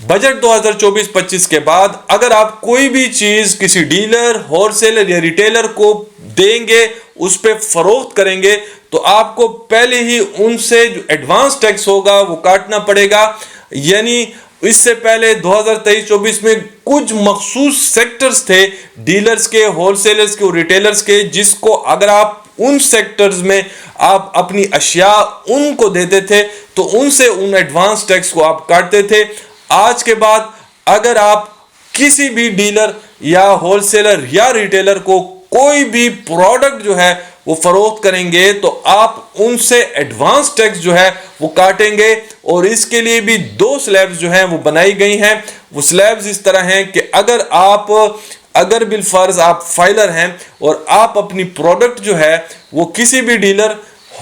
Budget 2024-25 के बाद अगर आप कोई भी चीज किसी डीलर, होलसेलर या रिटेलर को देंगे, उस पे फरोख्त करेंगे, तो आपको पहले ही उनसे जो एडवांस टैक्स होगा वो काटना पड़ेगा। यानी इससे पहले 2023-24 में कुछ मखसूस सेक्टर्स थे डीलर्स के, होलसेलर्स के और रिटेलर्स के, जिसको अगर आप उन सेक्टर्स में आप अपनी अशिया उनको देते थे तो उनसे उन एडवांस टैक्स को आप काटते थे। आज के बाद अगर आप किसी भी डीलर या होलसेलर या रिटेलर को कोई भी प्रोडक्ट जो है वो फरोख्त करेंगे तो आप उनसे एडवांस टैक्स जो है वो काटेंगे। और इसके लिए भी 2 स्लैब्स जो हैं वो बनाई गई हैं। वो स्लैब्स इस तरह हैं कि अगर बिलफर्ज आप फाइलर हैं और आप अपनी प्रोडक्ट जो है वो किसी भी डीलर,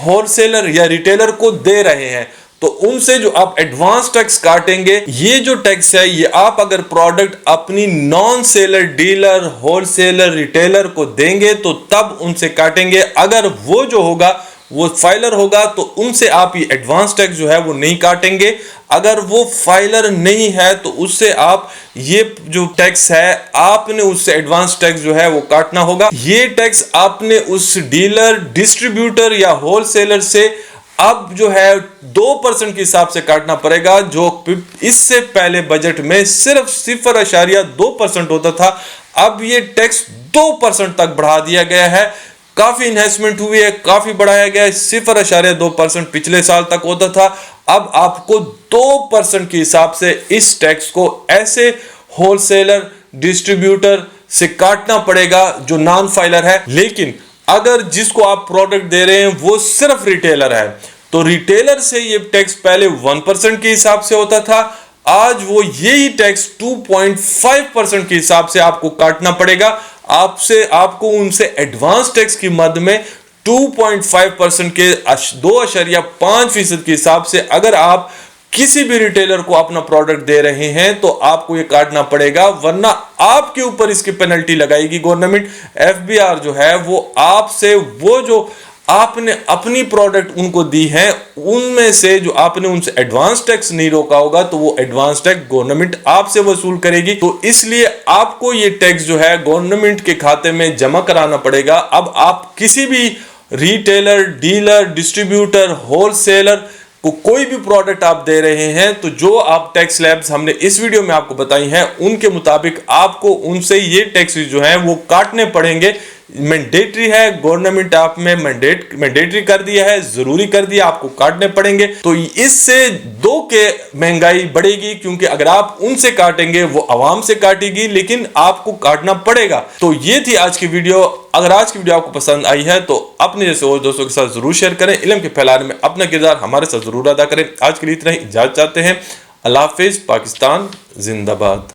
होलसेलर या रिटेलर को दे रहे हैं तो उनसे जो आप एडवांस टैक्स काटेंगे, ये जो टैक्स है ये आप अगर प्रोडक्ट अपनी non seller dealer, wholesaler, retailer को देंगे तो तब उनसे काटेंगे। अगर वो जो होगा वो फाइलर होगा तो उनसे आप ये एडवांस टैक्स जो है वो नहीं काटेंगे। अगर वो फाइलर नहीं है तो उससे आप ये जो टैक्स है आपने उससे एडवांस टैक्स जो है वो काटना होगा। ये टैक्स आपने उस डीलर, डिस्ट्रीब्यूटर या होलसेलर से अब जो है 2% के हिसाब से काटना पड़ेगा, जो इससे पहले बजट में सिर्फ 0.2% होता था। अब ये टैक्स 2% तक बढ़ा दिया गया है। काफी इन्वेस्टमेंट हुई है, काफी बढ़ाया गया है। 0.2% पिछले साल तक होता था, अब आपको 2% के हिसाब से इस टैक्स को ऐसे होलसेलर, डिस्ट्रीब्यूटर से काटना पड़ेगा जो नॉन फाइलर है। लेकिन अगर जिसको आप प्रोडक्ट दे रहे हैं वो सिर्फ रिटेलर है तो रिटेलर से ये टैक्स पहले 1% के हिसाब से होता था, आज वो यही टैक्स 2.5% के हिसाब से आपको काटना पड़ेगा। आपको उनसे एडवांस टैक्स की मद में 2.5% के 2.5% के हिसाब से अगर आप किसी भी रिटेलर को अपना प्रोडक्ट दे रहे हैं तो आपको ये काटना पड़ेगा, वरना आपके ऊपर इसकी पेनल्टी लगाएगी गवर्नमेंट। एफबीआर जो है वो आपसे वो जो आपने अपनी प्रोडक्ट उनको दी है उनमें से जो आपने उनसे एडवांस टैक्स नहीं रोका होगा तो वो एडवांस टैक्स गवर्नमेंट आपसे वसूल करेगी। तो इसलिए आपको ये टैक्स जो है गवर्नमेंट के खाते में जमा कराना पड़ेगा। अब आप किसी भी रिटेलर, डीलर, डिस्ट्रीब्यूटर, होलसेलर को कोई भी प्रोडक्ट आप दे रहे हैं तो जो आप टैक्स स्लैब्स हमने इस वीडियो में आपको बताई हैं उनके मुताबिक आपको उनसे ये टैक्स जो है वो काटने पड़ेंगे। मैंडेटरी है, गवर्नमेंट आप में मैंडेटरी कर दिया है, जरूरी कर दिया, आपको काटने पड़ेंगे। तो इससे 2 के महंगाई बढ़ेगी, क्योंकि अगर आप उनसे काटेंगे वो आवाम से काटेगी, लेकिन आपको काटना पड़ेगा। तो ये थी आज की वीडियो। अगर आज की वीडियो आपको पसंद आई है तो अपने जैसे और दोस्तों के साथ जरूर शेयर करें। इल्म के फैलाने में अपना किरदार हमारे साथ जरूर अदा करें। आज के लिए इतना ही, इजाजत चाहते हैं। अल्लाह हाफिज। पाकिस्तान जिंदाबाद।